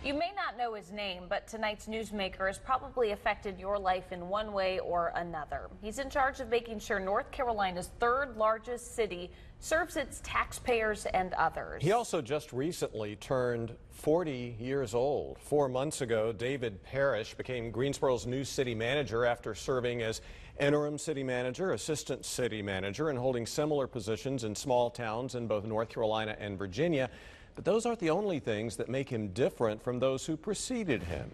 You may not know his name, but tonight's Newsmaker has probably affected your life in one way or another. He's in charge of making sure North Carolina's third largest city serves its taxpayers and others. He also just recently turned 40 years old. 4 months ago, David Parrish became Greensboro's new city manager after serving as interim city manager, assistant city manager, and holding similar positions in small towns in both North Carolina and Virginia. But those aren't the only things that make him different from those who preceded him.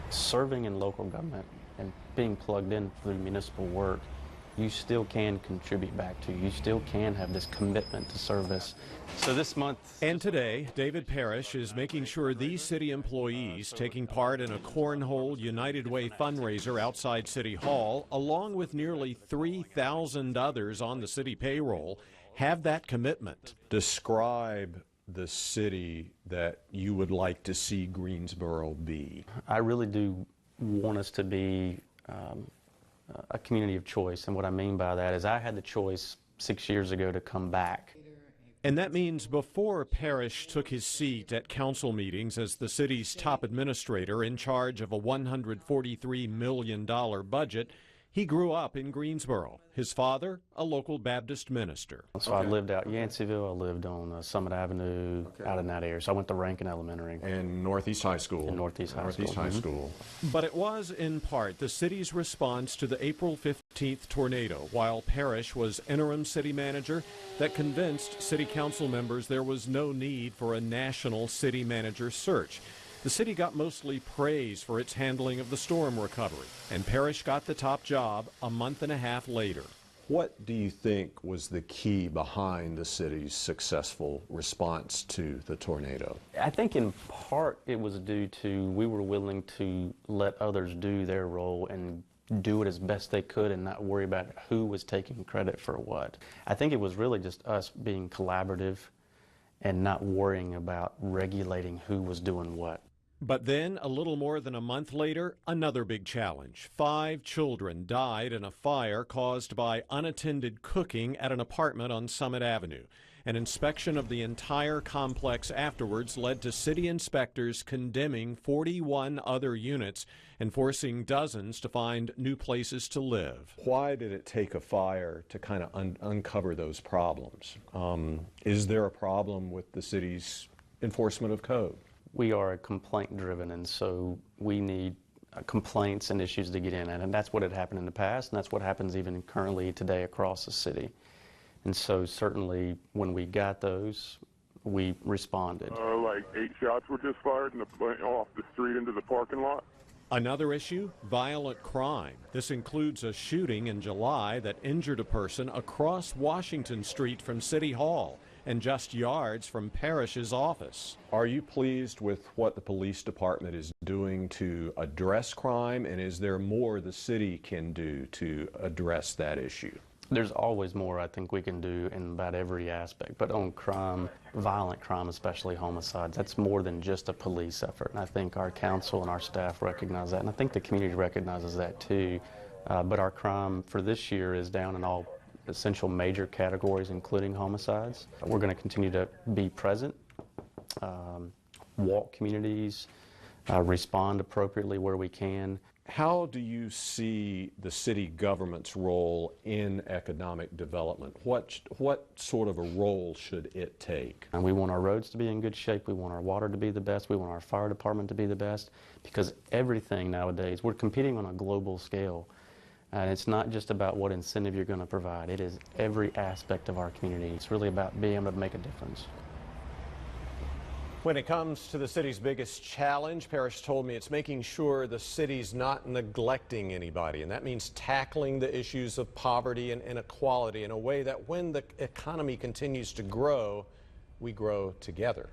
Serving in local government and being plugged in through municipal work, you still can contribute back to. You still can have this commitment to service. So this month... And today, David Parrish is making sure these city employees taking part in a Cornhole United Way fundraiser outside City Hall, along with nearly 3,000 others on the city payroll, have that commitment. Describe the city that you would like to see Greensboro be. I really do want us to be a community of choice, and what I mean by that is I had the choice 6 years ago to come back. And that means before Parrish took his seat at council meetings as the city's top administrator in charge of a $143 million budget, he grew up in Greensboro. His father, a local Baptist minister. So I lived out Yanceyville. I lived on Summit Avenue, out in that area. So I went to Rankin Elementary. And Northeast High School. And Northeast High School. But it was, in part, the city's response to the April 15th tornado, while Parrish was interim city manager, that convinced city council members there was no need for a national city manager search. The city got mostly praise for its handling of the storm recovery, and Parrish got the top job a month and a half later. What do you think was the key behind the city's successful response to the tornado? I think in part it was due to we were willing to let others do their role and do it as best they could and not worry about who was taking credit for what. I think it was really just us being collaborative and not worrying about regulating who was doing what. But then, a little more than a month later, another big challenge. 5 children died in a fire caused by unattended cooking at an apartment on Summit Avenue. An inspection of the entire complex afterwards led to city inspectors condemning 41 other units and forcing dozens to find new places to live. Why did it take a fire to kind of uncover those problems? Is there a problem with the city's enforcement of code? We are complaint-driven, and so we need complaints and issues to get in at, and that's what had happened in the past, and that's what happens even currently today across the city. And so certainly when we got those, we responded. Like 8 shots were just fired off the street into the parking lot. Another issue, violent crime. This includes a shooting in July that injured a person across Washington Street from City Hall and just yards from Parrish's office. Are you pleased with what the police department is doing to address crime, and is there more the city can do to address that issue? There's always more I think we can do in about every aspect, but on crime, violent crime, especially homicides, that's more than just a police effort. And I think our council and our staff recognize that, and I think the community recognizes that too. But our crime for this year is down in all essential major categories, including homicides. We're going to continue to be present, walk communities, respond appropriately where we can. How do you see the city government's role in economic development? What sort of a role should it take? And we want our roads to be in good shape. We want our water to be the best. We want our fire department to be the best, because everything nowadays, we're competing on a global scale. And it's not just about what incentive you're going to provide. It is every aspect of our community. It's really about being able to make a difference. When it comes to the city's biggest challenge, Parrish told me it's making sure the city's not neglecting anybody, and that means tackling the issues of poverty and inequality in a way that when the economy continues to grow, we grow together.